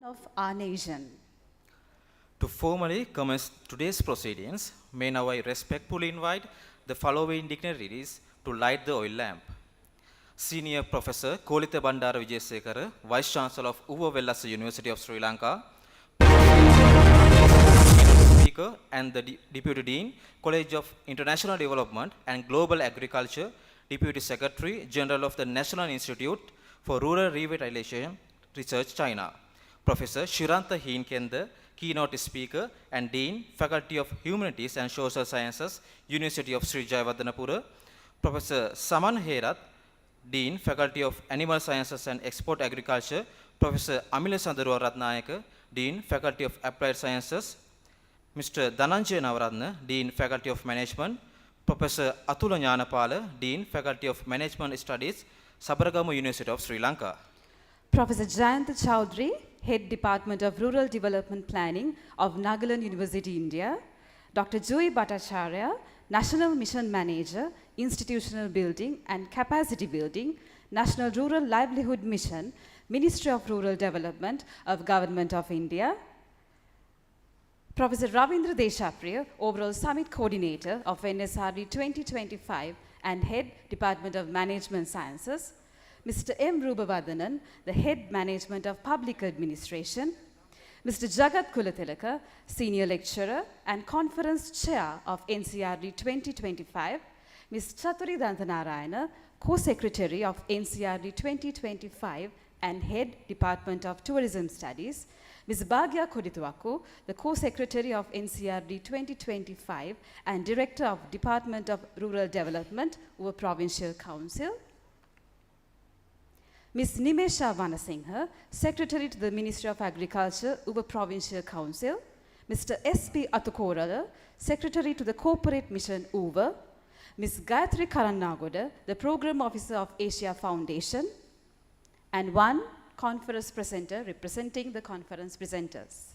of our nation. To formally commence today's proceedings, may now I respectfully invite the following dignitaries to light the oil lamp. Senior Professor Kolitha Bandara Wijesekara, Vice Chancellor of Wellassa University of Sri Lanka, Speaker and the Deputy Dean, College of International Development and Global Agriculture, Deputy Secretary General of the National Institute for Rural Revitalization Research, China. Professor Shirantha Heenkenda, Keynote Speaker and Dean, Faculty of Humanities and Social Sciences, University of Sri Jayawardenepura. Professor Saman Herath, Dean, Faculty of Animal Sciences and Export Agriculture. Professor Amila Sandaruwa Ratnayaka, Dean, Faculty of Applied Sciences. Mr. Dhananjay Navaratna, Dean, Faculty of Management. Professor Atula Nyanapala, Dean, Faculty of Management Studies, Sabaragamu University of Sri Lanka. Professor Jayanta Chowdhury, Head Department of Rural Development Planning of Nagaland University, India. Dr. Joy Bhattacharya, National Mission Manager, Institutional Building and Capacity Building, National Rural Livelihood Mission, Ministry of Rural Development of Government of India. Professor Ravindra Deshapriya, Overall Summit Coordinator of NCRD 2025 and Head Department of Management Sciences. Mr. M. Rubavadanan, the Head Management of Public Administration. Mr. Jagat Kulatilaka, Senior Lecturer and Conference Chair of NCRD 2025. Ms. Chaturi Dantanarayana, Co-Secretary of NCRD 2025 and Head Department of Tourism Studies. Ms. Bhagya Kodituaku, the Co-Secretary of NCRD 2025 and Director of Department of Rural Development over Provincial Council. Ms. Nimesha Vanasinghe, Secretary to the Ministry of Agriculture over Provincial Council. Mr. S.P. Atukorala, Secretary to the Corporate Mission over. Ms. Gayatri Karannagoda, the Program Officer of Asia Foundation. And one conference presenter representing the conference presenters.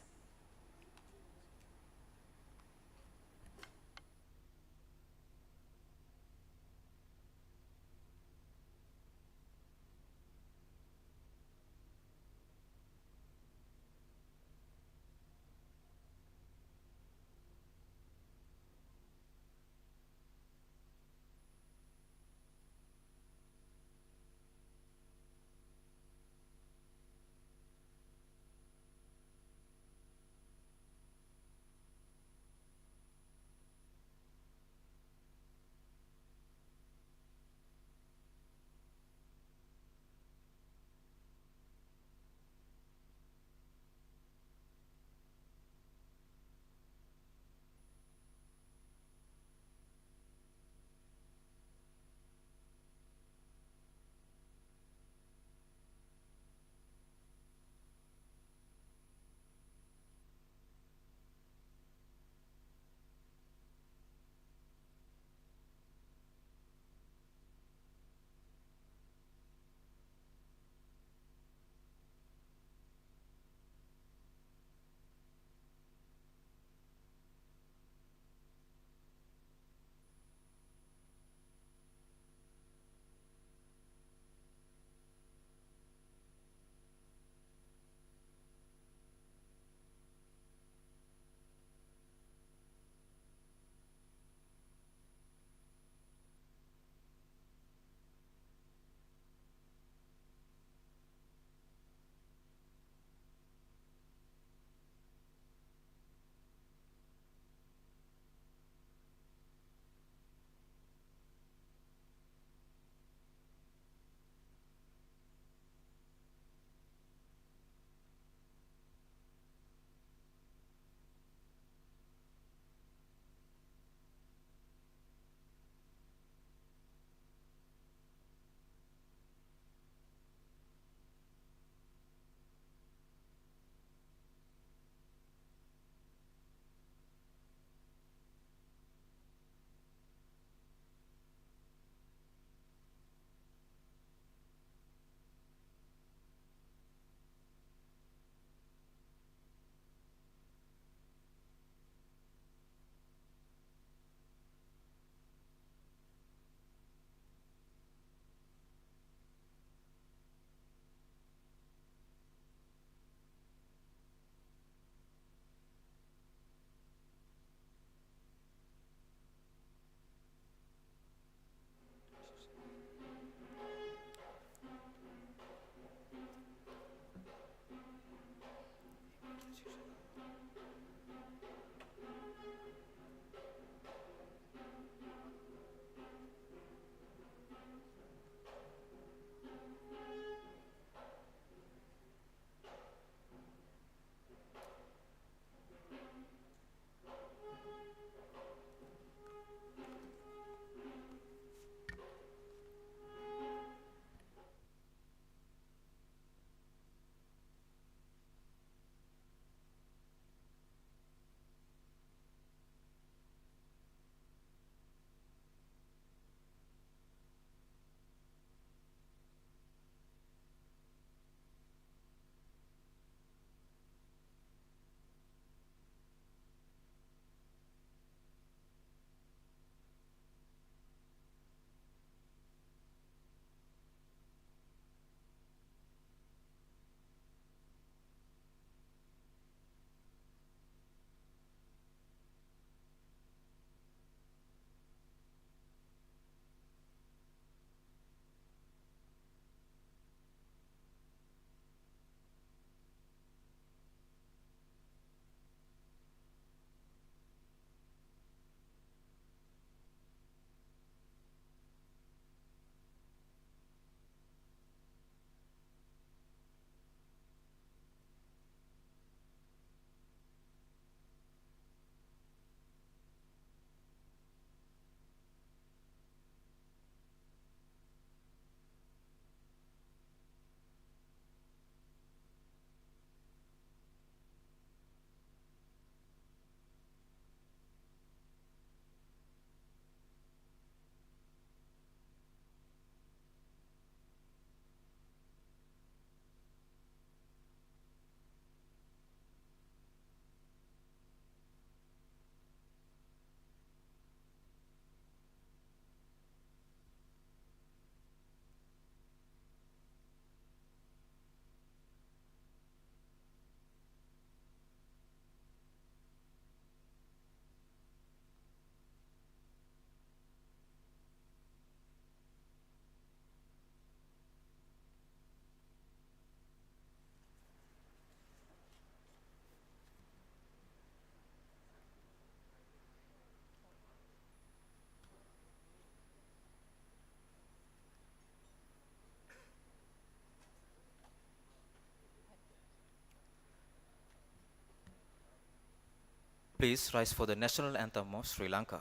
Please rise for the national anthem of Sri Lanka.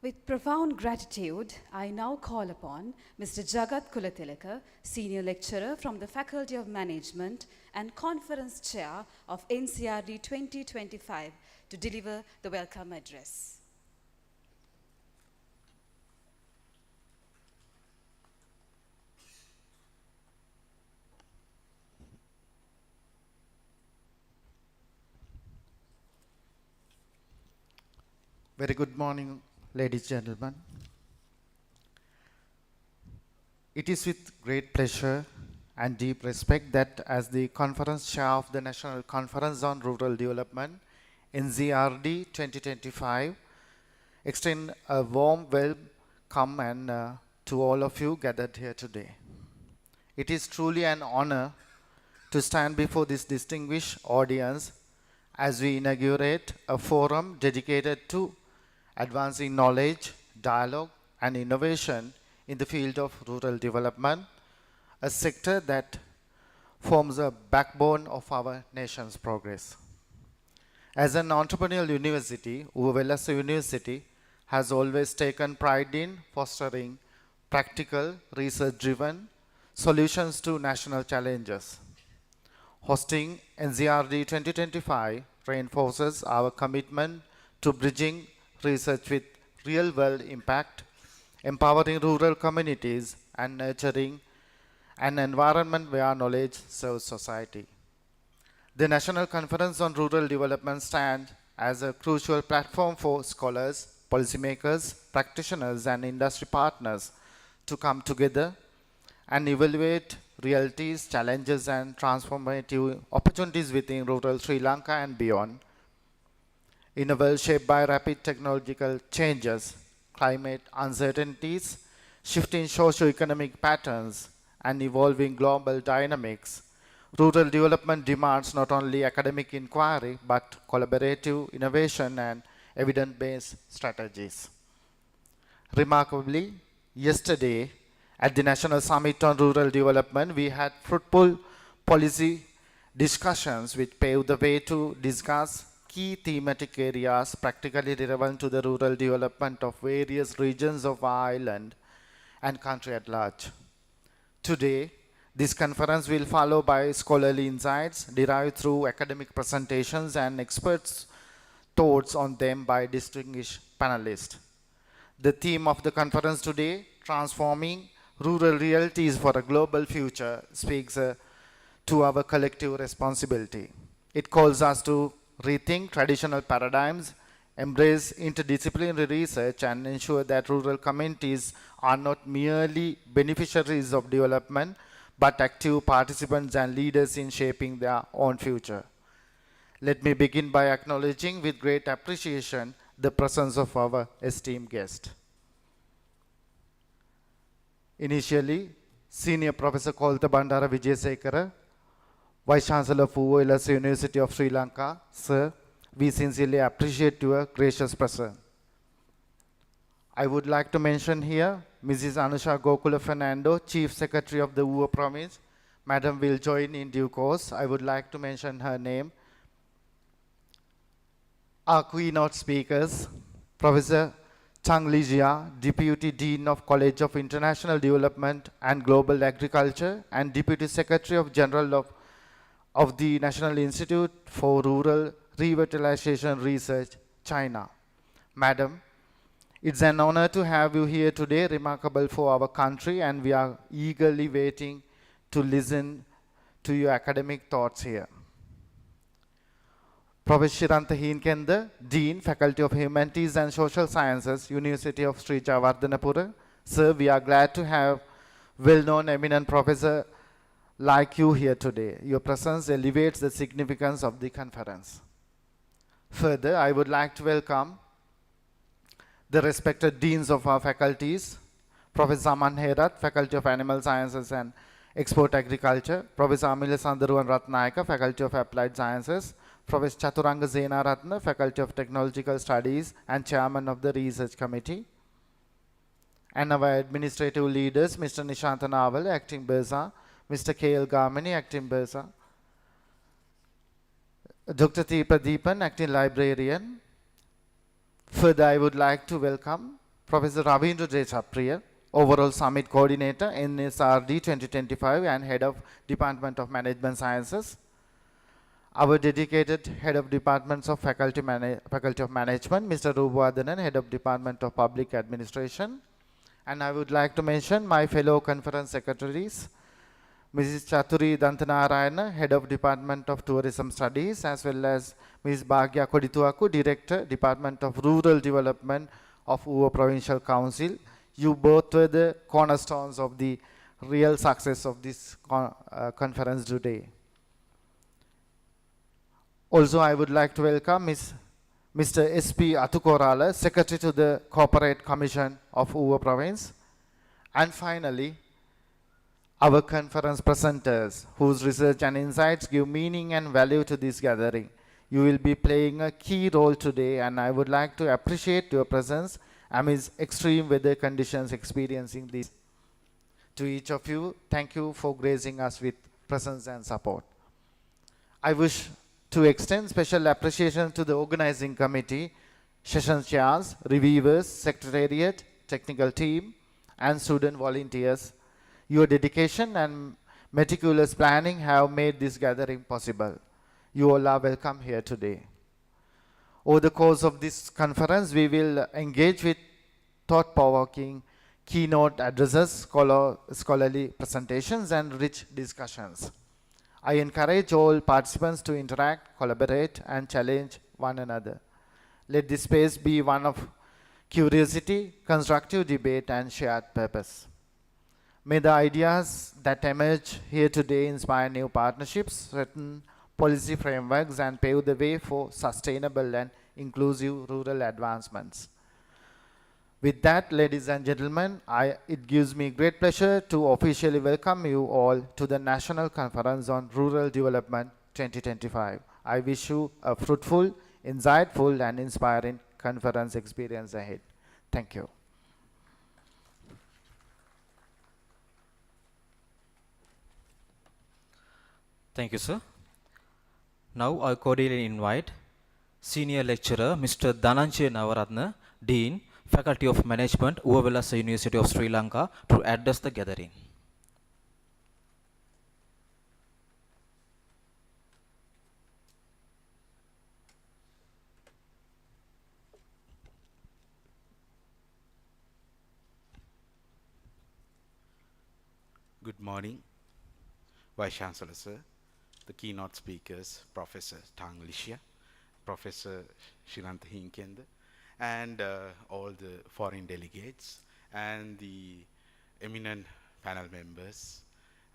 With profound gratitude, I now call upon Mr. Jagat Kulatilaka, Senior Lecturer from the Faculty of Management and Conference Chair of NCRD 2025, to deliver the welcome address. Very good morning, ladies and gentlemen. It is with great pleasure and deep respect that as the Conference Chair of the National Conference on Rural Development NCRD 2025. Extend a warm welcome to all of you gathered here today. It is truly an honor to stand before this distinguished audience as we inaugurate a forum dedicated to advancing knowledge, dialogue, and innovation in the field of rural development, a sector that forms a backbone of our nation's progress. As an entrepreneurial university, Wellassa University has always taken pride in fostering practical, research-driven solutions to national challenges. Hosting NCRD 2025 reinforces our commitment to bridging research with real-world impact, empowering rural communities, and nurturing an environment where knowledge serves society. The National Conference on Rural Development stands as a crucial platform for scholars, policymakers, practitioners, and industry partners to come together and evaluate realities, challenges, and transformative opportunities within rural Sri Lanka and beyond. In a world shaped by rapid technological changes, climate uncertainties, shifting socio-economic patterns, and evolving global dynamics, rural development demands not only academic inquiry but collaborative innovation and evidence-based strategies. Remarkably, yesterday at the National Summit on Rural Development, we had fruitful policy discussions which paved the way to discuss key thematic areas practically relevant to the rural development of various regions of our island and country at large. Today, this conference will follow by scholarly insights derived through academic presentations and experts' thoughts on them by distinguished panelists. The theme of the conference today, Transforming Rural Realities for a Global Future, speaks to our collective responsibility. It calls us to rethink traditional paradigms, embrace interdisciplinary research, and ensure that rural communities are not merely beneficiaries of development, but active participants and leaders in shaping their own future. Let me begin by acknowledging with great appreciation the presence of our esteemed guest. Initially, Senior Professor Kolta Bandara Vijayasekara, Vice Chancellor of Wellassa University of Sri Lanka. Sir, we sincerely appreciate your gracious presence. I would like to mention here Mrs. Anusha Gokula Fernando, Chief Secretary of the Ua Province. Madam will join in due course. I would like to mention her name. Our keynote speakers, Professor Chang Lijia, Deputy Dean of College of International Development and Global Agriculture and Deputy Secretary of General of the National Institute for Rural Revitalization Research, China. Madam, it's an honor to have you here today, remarkable for our country, and we are eagerly waiting to listen to your academic thoughts here. Professor Shirantha Heenkenda, Dean, Faculty of Humanities and Social Sciences, University of Sri Jayewardenepura. Sir, we are glad to have well-known eminent professor like you here today. Your presence elevates the significance of the conference. Further, I would like to welcome the respected deans of our faculties, Professor Aman Herat, Faculty of Animal Sciences and Export Agriculture, Professor Amila Sandaruwan Ratnayaka, Faculty of Applied Sciences, Professor Chaturanga Zenaratna, Faculty of Technological Studies and Chairman of the Research Committee, and our administrative leaders, Mr. Nishanta Naval, Acting Bursa, Mr. K.L. Gamani, Acting Bursa, Dr. T. Pradeepan, Acting Librarian. Further, I would like to welcome Professor Ravindra Desapriya, Overall Summit Coordinator, NCRD 2025 and Head of Department of Management Sciences. Our dedicated Head of Departments of Faculty of Management, Mr. Rubwadanan, Head of Department of Public Administration. And I would like to mention my fellow conference secretaries, Mrs. Chaturi Dantanarayana, Head of Department of Tourism Studies, as well as Ms. Bhagya Kodituaku, Director, Department of Rural Development of Ua Provincial Council. You both were the cornerstones of the real success of this conference today. Also, I would like to welcome Ms. Mr. S.P. Atukorala, Secretary to the Corporate Commission of Uva Province. And finally, our conference presenters, whose research and insights give meaning and value to this gathering. You will be playing a key role today, and I would like to appreciate your presence amidst extreme weather conditions experiencing this. To each of you, thank you for gracing us with presence and support. I wish to extend special appreciation to the organizing committee, session chairs, reviewers, secretariat, technical team, and student volunteers. Your dedication and meticulous planning have made this gathering possible. You all are welcome here today. Over the course of this conference, we will engage with thought-provoking keynote addresses, scholarly presentations, and rich discussions. I encourage all participants to interact, collaborate, and challenge one another. Let this space be one of curiosity, constructive debate, and shared purpose. May the ideas that emerge here today inspire new partnerships, threaten policy frameworks, and pave the way for sustainable and inclusive rural advancements. With that, ladies and gentlemen, it gives me great pleasure to officially welcome you all to the National Conference on Rural Development 2025. I wish you a fruitful, insightful, and inspiring conference experience ahead. Thank you. Thank you, sir. Now I cordially invite Senior Lecturer Mr. Dhananjay Navaratna, Dean, Faculty of Management, Wellassa University of Sri Lanka, to address the gathering. Good morning, Vice Chancellor Sir, the keynote speakers, Professor Tang Lishia, Professor Shiranta Hinkenda, and all the foreign delegates, and the eminent panel members,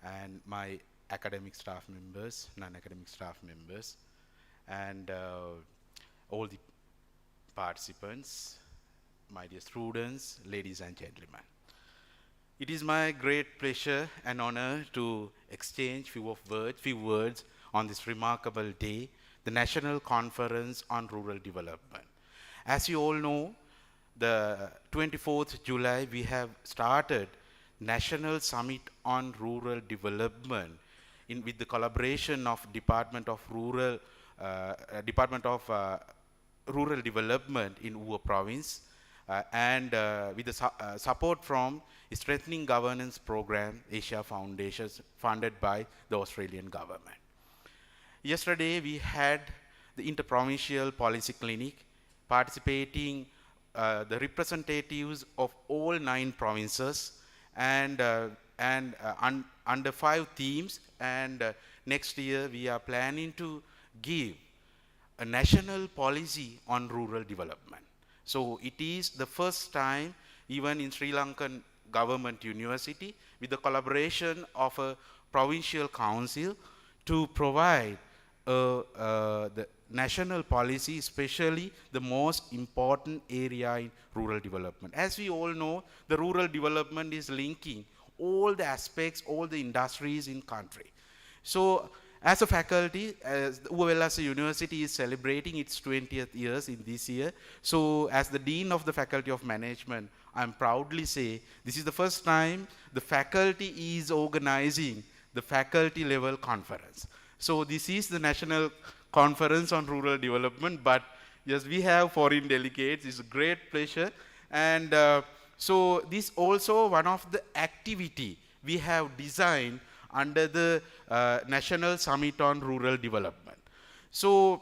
and my academic staff members, non-academic staff members, and all the participants, my dear students, ladies and gentlemen. It is my great pleasure and honor to exchange few words on this remarkable day, the National Conference on Rural Development. As you all know, the 24th July, we have started National Summit on Rural Development with the collaboration of Department of Rural Development in Uva Province, and with the support from Strengthening Governance Program, Asia Foundation, funded by the Australian government. Yesterday, we had the Interprovincial Policy Clinic participating the representatives of all 9 provinces and under 5 themes, and next year we are planning to give a national policy on rural development. So it is the first time even in Sri Lankan Government University with the collaboration of a provincial council to provide the national policy, especially the most important area in rural development. As we all know, the rural development is linking all the aspects, all the industries in country. So as a faculty, as the Wellassa University is celebrating its 20th years in this year. So as the Dean of the Faculty of Management, I'm proudly say this is the first time the faculty is organizing the faculty level conference. So this is the National Conference on Rural Development, but yes, we have foreign delegates. It's a great pleasure. And so this also one of the activity we have designed under the National Summit on Rural Development. So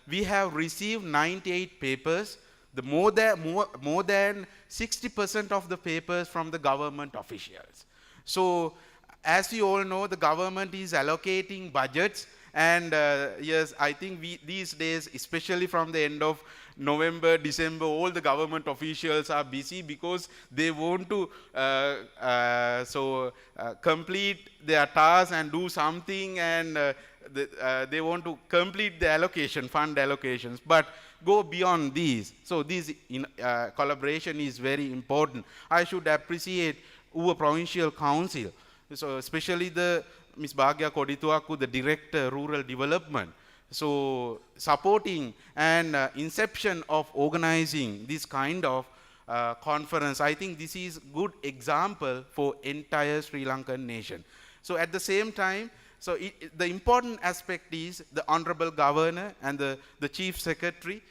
we have received 98 papers, more than 60% of the papers from the government officials. So as you all know, the government is allocating budgets, and yes, I think these days, especially from the end of November, December, all the government officials are busy because they want to complete their tasks and do something, and they want to complete the allocation, fund allocations, but go beyond these. So this collaboration is very important. I should appreciate our Provincial Council, so especially the Ms. Bhagya Kodituaku, the Director, Rural Development. So supporting and inception of organizing this kind of conference, I think this is good example for entire Sri Lankan nation. So at the same time, so the important aspect is the Honorable Governor and the Chief Secretary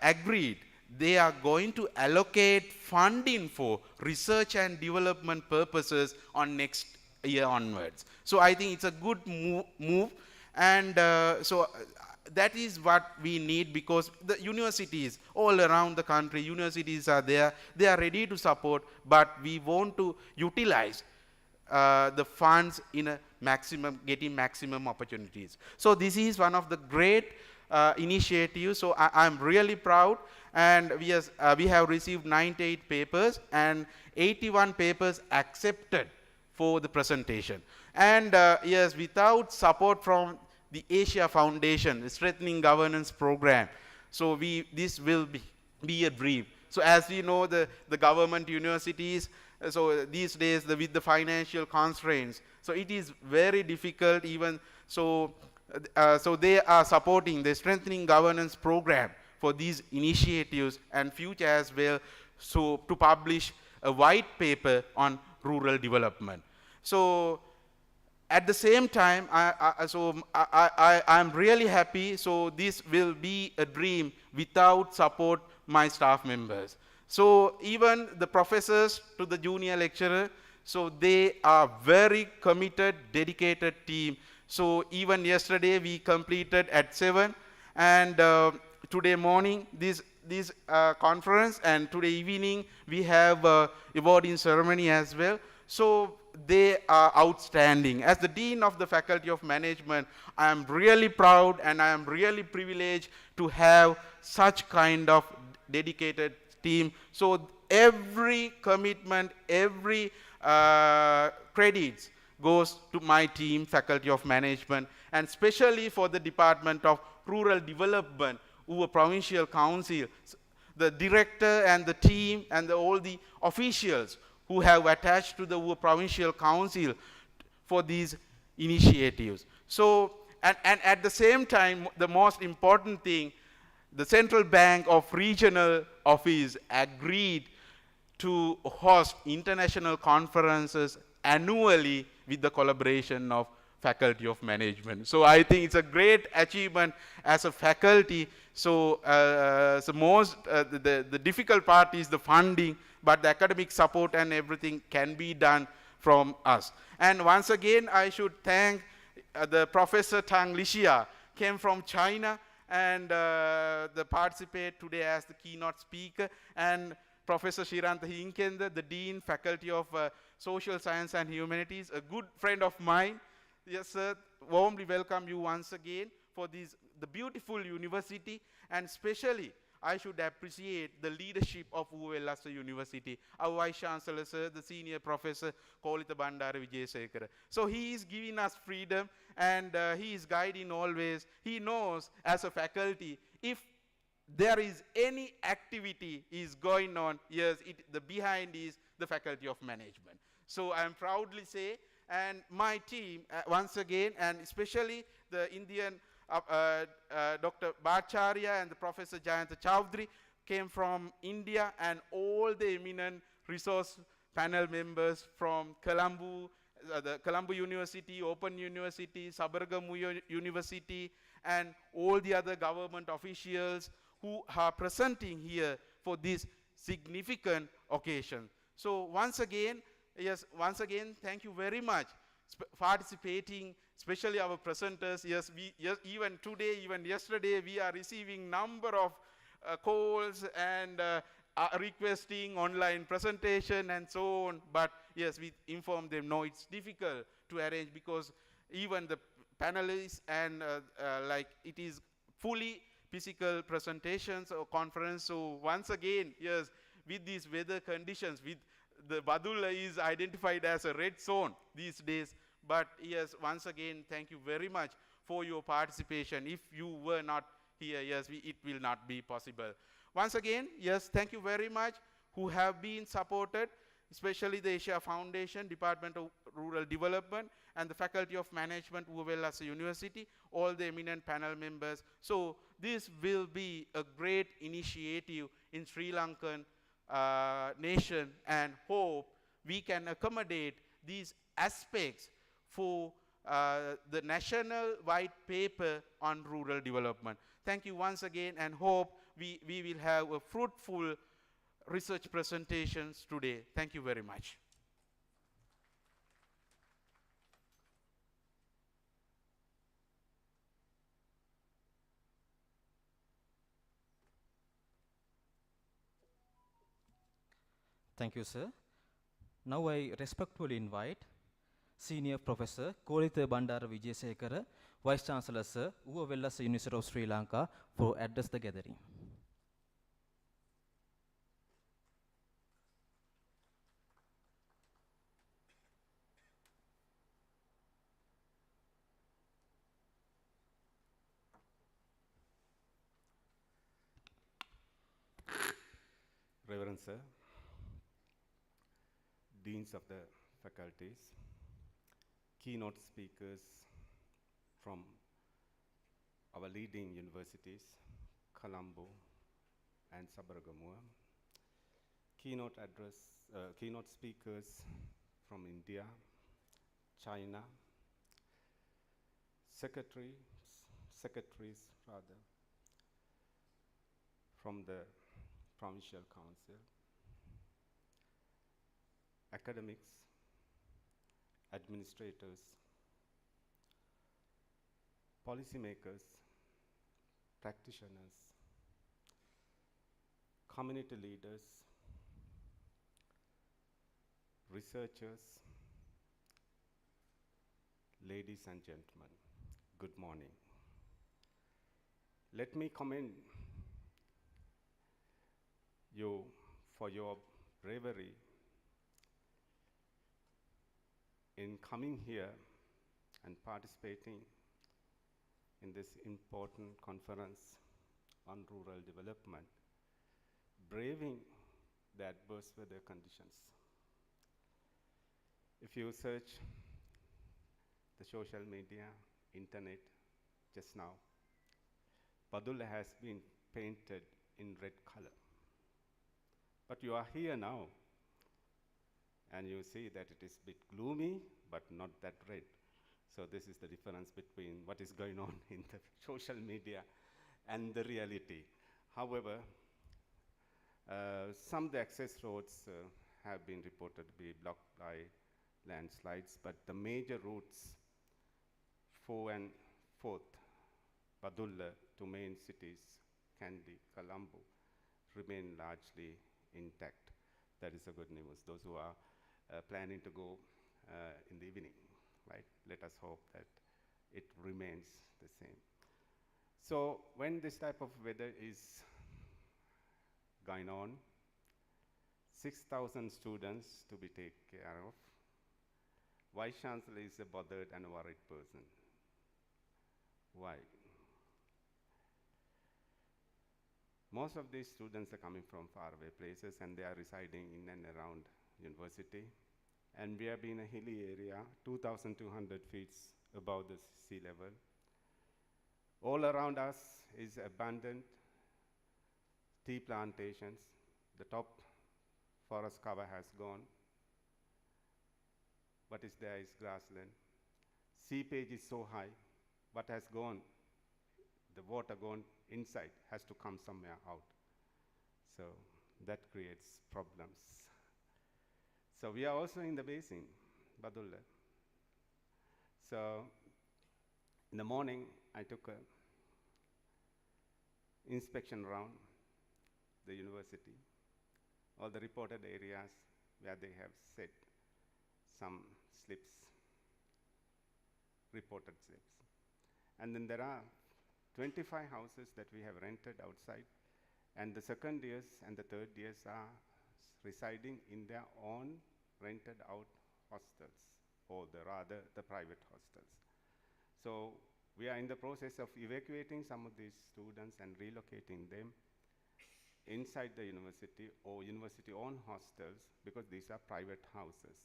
agreed they are going to allocate funding for research and development purposes on next year onwards. So I think it's a good move, and that is what we need, because the universities all around the country, universities are there, they are ready to support, but we want to utilize the funds in a getting maximum opportunities. So this is one of the great initiatives. So I'm really proud, and we have received 98 papers and 81 papers accepted for the presentation. And yes, without support from the Asia Foundation, the Strengthening Governance Program, so this will be a dream. So as we know, the government universities, so these days with the financial constraints, so it is very difficult even. So they are supporting the Strengthening Governance Program for these initiatives and future as well, so to publish a white paper on rural development. So at the same time, I'm really happy. So this will be a dream without support my staff members. So even the professors to the junior lecturer, so they are very committed, dedicated team. So even yesterday we completed at 7, and today morning this conference, and today evening we have awarding ceremony as well. So they are outstanding. As the Dean of the Faculty of Management, I am really proud and I am really privileged to have such kind of dedicated team. So every commitment, every credits goes to my team, Faculty of Management, and especially for the Department of Rural Development, our Provincial Council, the director and the team and all the officials who have attached to the Provincial Council for these initiatives. So, and at the same time, the most important thing, the Central Bank of Regional Office agreed to host international conferences annually with the collaboration of Faculty of Management. So I think it's a great achievement as a faculty. So, the difficult part is the funding, but the academic support and everything can be done from us. And once again, I should thank the Professor Tang Lixia, came from China, and the participate today as the keynote speaker, and Professor Shirantha Hinkenda, the Dean, Faculty of Social Science and Humanities, a good friend of mine. Yes, sir, warmly welcome you once again for the beautiful university, and especially I should appreciate the leadership of Wellassa University, our Vice Chancellor, sir, the Senior Professor, Kolita Bandara Vijayasekara. So he is giving us freedom, and he is guiding always. He knows as a faculty, if there is any activity is going on, yes, the behind is the Faculty of Management. So I am proudly say, and my team, once again, and especially the Indian Dr. Bhattacharya and the Professor Jayanta Chowdhury came from India, and all the eminent resource panel members from Colombo, the Colombo University, Open University, Sabaragamu University, and all the other government officials who are presenting here for this significant occasion. So once again, yes, thank you very much participating, especially our presenters. Yes, even today, even yesterday, we are receiving number of calls and requesting online presentation and so on. But yes, we inform them, no, it's difficult to arrange because even the panelists and like it is fully physical presentations or conference. So once again, yes, with these weather conditions, with the Badulla is identified as a red zone these days. But yes, once again, thank you very much for your participation. If you were not here, yes, it will not be possible. Once again, yes, thank you very much who have been supported, especially the Asia Foundation, Department of Rural Development, and the Faculty of Management, Wellassa University, all the eminent panel members. So this will be a great initiative in Sri Lankan nation, and hope we can accommodate these aspects for the national white paper on rural development. Thank you once again, and hope we will have a fruitful research presentations today. Thank you very much. Thank you, sir. Now I respectfully invite Senior Professor Kolitha Bandara Wijesekara, Vice Chancellor, Sir, Wellassa University of Sri Lanka, for address the gathering. Reverend Sir, Deans of the faculties, keynote speakers from our leading universities, Colombo and Sabaragamuwa, keynote speakers from India, China, secretaries from the Provincial Council, academics, administrators, policymakers, practitioners, community leaders, researchers, ladies and gentlemen, good morning. Let me commend you for your bravery in coming here and participating in this important conference on rural development, braving the adverse weather conditions. If you search the social media, internet, just now, Padulla has been painted in red color. But you are here now, and you see that it is a bit gloomy, but not that red. So this is the difference between what is going on in the social media and the reality. However, some of the access roads have been reported to be blocked by landslides, but the major routes 4 and 4th, Padulla to main cities, Kandy, Colombo, remain largely intact. That is a good news. Those who are planning to go in the evening, right? Let us hope that it remains the same. So when this type of weather is going on, 6,000 students to be taken care of. Vice Chancellor is a bothered and worried person. Why? Most of these students are coming from faraway places, and they are residing in and around university. And we have been a hilly area, 2,200 feet above the sea level. All around us is abundant tea plantations. The top forest cover has gone. What is there is grassland. Seepage is so high. What has gone, the water gone inside has to come somewhere out. So that creates problems. So we are also in the basin, Padulla. So in the morning, I took an inspection around the university, all the reported areas where they have set some slips, reported slips. And then there are 25 houses that we have rented outside, and the second years and the third years are residing in their own rented out hostels, or rather the private hostels. So we are in the process of evacuating some of these students and relocating them inside the university or university-owned hostels, because these are private houses.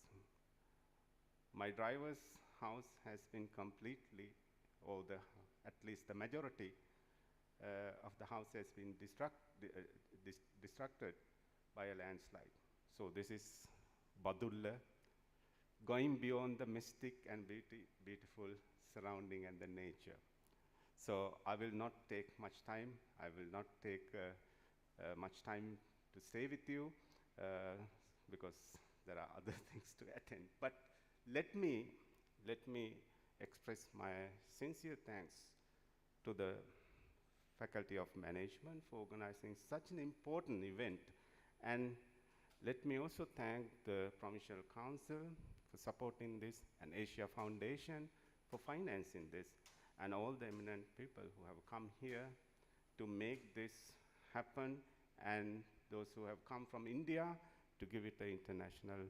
My driver's house has been completely, or at least the majority of the house has been destructed by a landslide. So this is Badulla, going beyond the mystic and beautiful surrounding and the nature. So I will not take much time. I will not take much time to stay with you because there are other things to attend. But let me express my sincere thanks to the Faculty of Management for organizing such an important event. And let me also thank the Provincial Council for supporting this, and Asia Foundation for financing this, and all the eminent people who have come here to make this happen, and those who have come from India to give it an international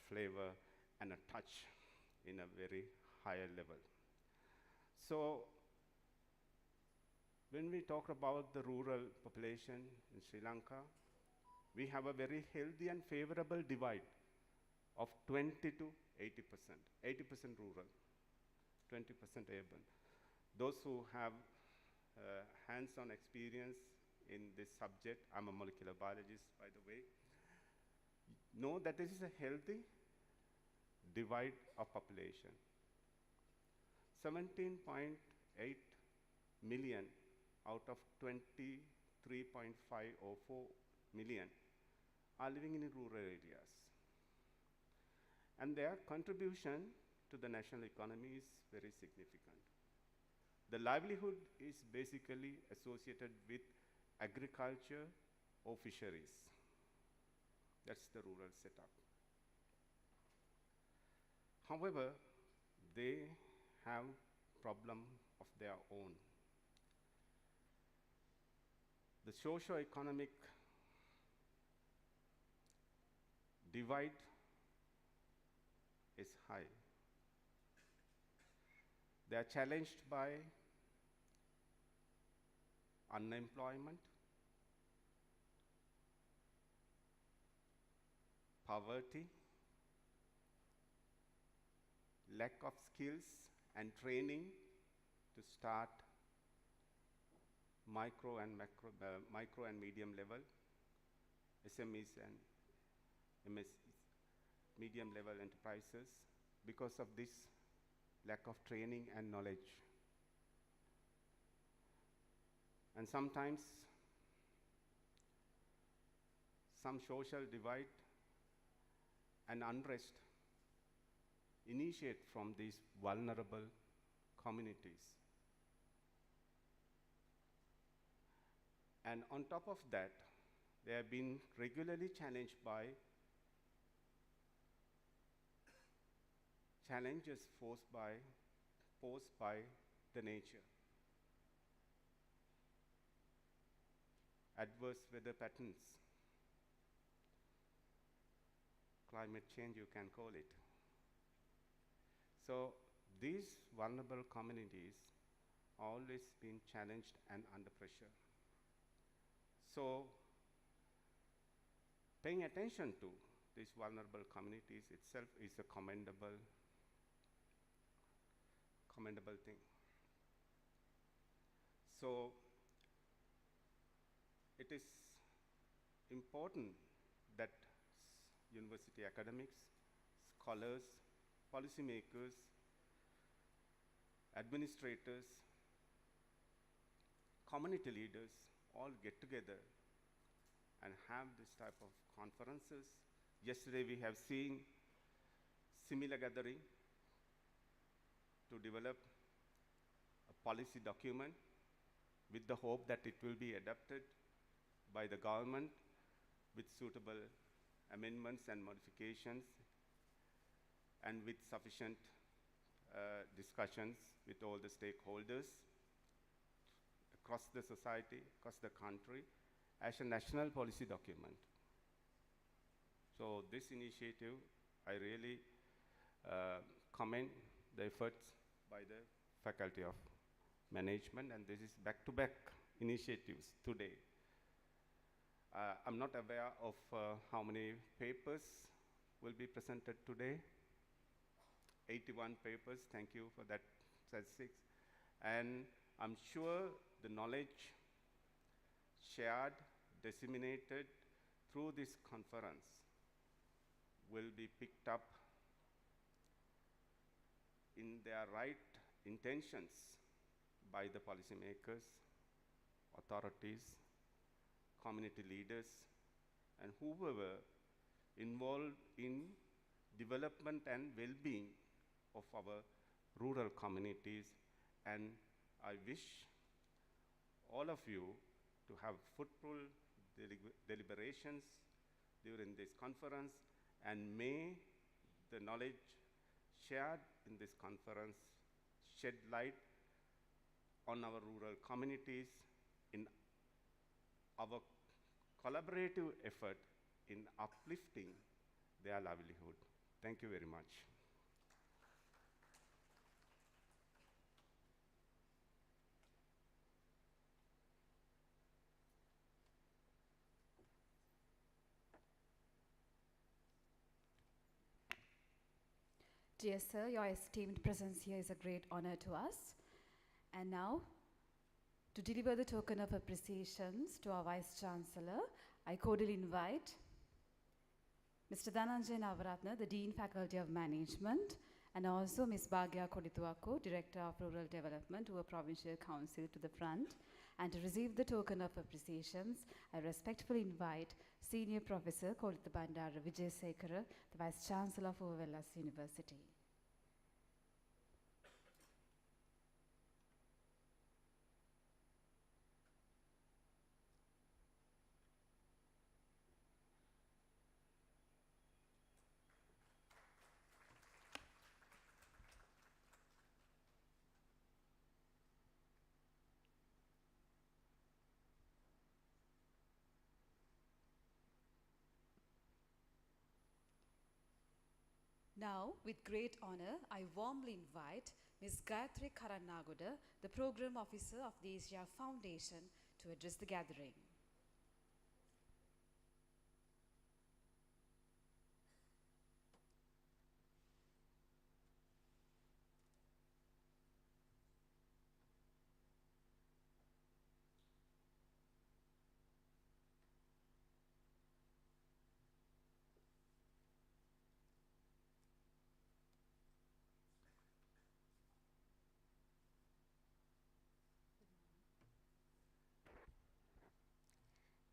flavor and a touch in a very higher level. So when we talk about the rural population in Sri Lanka, we have a very healthy and favorable divide of 20 to 80%. 80% rural, 20% urban. Those who have hands-on experience in this subject, I'm a molecular biologist, by the way, know that this is a healthy divide of population. 17.8 million out of 23.5 or 4 million are living in rural areas. And their contribution to the national economy is very significant. The livelihood is basically associated with agriculture or fisheries. That's the rural setup. However, they have problem of their own. The socio-economic divide is high. They are challenged by unemployment, poverty, lack of skills and training to start micro and medium level, SMEs and MSs, medium level enterprises, because of this lack of training and knowledge. And sometimes some social divide and unrest initiate from these vulnerable communities. And on top of that, they have been regularly challenged by challenges posed by the nature. Adverse weather patterns, climate change you can call it. So these vulnerable communities always been challenged and under pressure. So paying attention to these vulnerable communities itself is a commendable thing. So it is important that university academics, scholars, policymakers, administrators, community leaders all get together and have this type of conferences. Yesterday we have seen similar gathering to develop a policy document with the hope that it will be adopted by the government with suitable amendments and modifications and with sufficient discussions with all the stakeholders across the society, across the country, as a national policy document. So this initiative, I really commend the efforts by the Faculty of Management, and this is back-to-back initiatives today. I'm not aware of how many papers will be presented today. 81 papers, thank you for that statistics. And I'm sure the knowledge shared, disseminated through this conference will be picked up in their right intentions by the policymakers, authorities, community leaders, and whoever involved in development and well-being of our rural communities. And I wish all of you to have fruitful deliberations during this conference, and may the knowledge shared in this conference shed light on our rural communities in our collaborative effort in uplifting their livelihood. Thank you very much. Dear sir, your esteemed presence here is a great honor to us. And now, to deliver the token of appreciations to our Vice Chancellor, I cordially invite Mr. Dhananjay Navaratna, the Dean Faculty of Management, and also Ms. Bhagya Kodituako, Director of Rural Development, to a Provincial Council, to the front. And to receive the token of appreciations, I respectfully invite Senior Professor Kolitha Bandara Vijayasekara, the Vice Chancellor of Wellassa University. Now, with great honor, I warmly invite Ms. Gayatri Karanagoda, the Program Officer of the Asia Foundation, to address the gathering.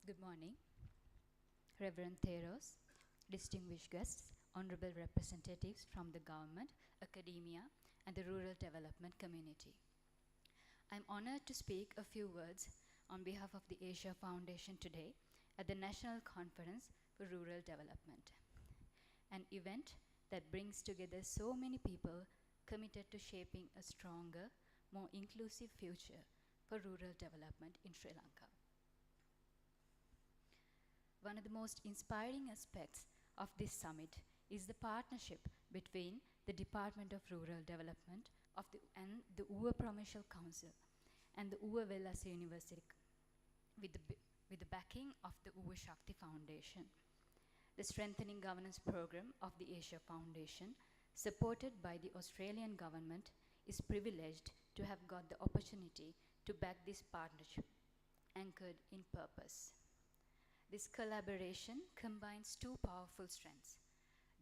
Good morning, Reverend Theros, distinguished guests, honorable representatives from the government, academia, and the rural development community. I'm honored to speak a few words on behalf of the Asia Foundation today at the National Conference for Rural Development, an event that brings together so many people committed to shaping a stronger, more inclusive future for rural development in Sri Lanka. One of the most inspiring aspects of this summit is the partnership between the Department of Rural Development and the Provincial Council and the Wellassa University with the backing of the Shakti Foundation. The Strengthening Governance Program of the Asia Foundation, supported by the Australian government, is privileged to have got the opportunity to back this partnership anchored in purpose. This collaboration combines two powerful strengths: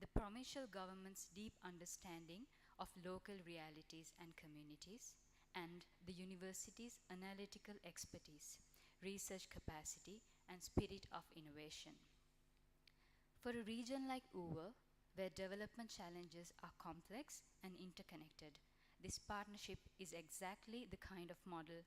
the provincial government's deep understanding of local realities and communities, and the university's analytical expertise, research capacity, and spirit of innovation. For a region like Uva, where development challenges are complex and interconnected, this partnership is exactly the kind of model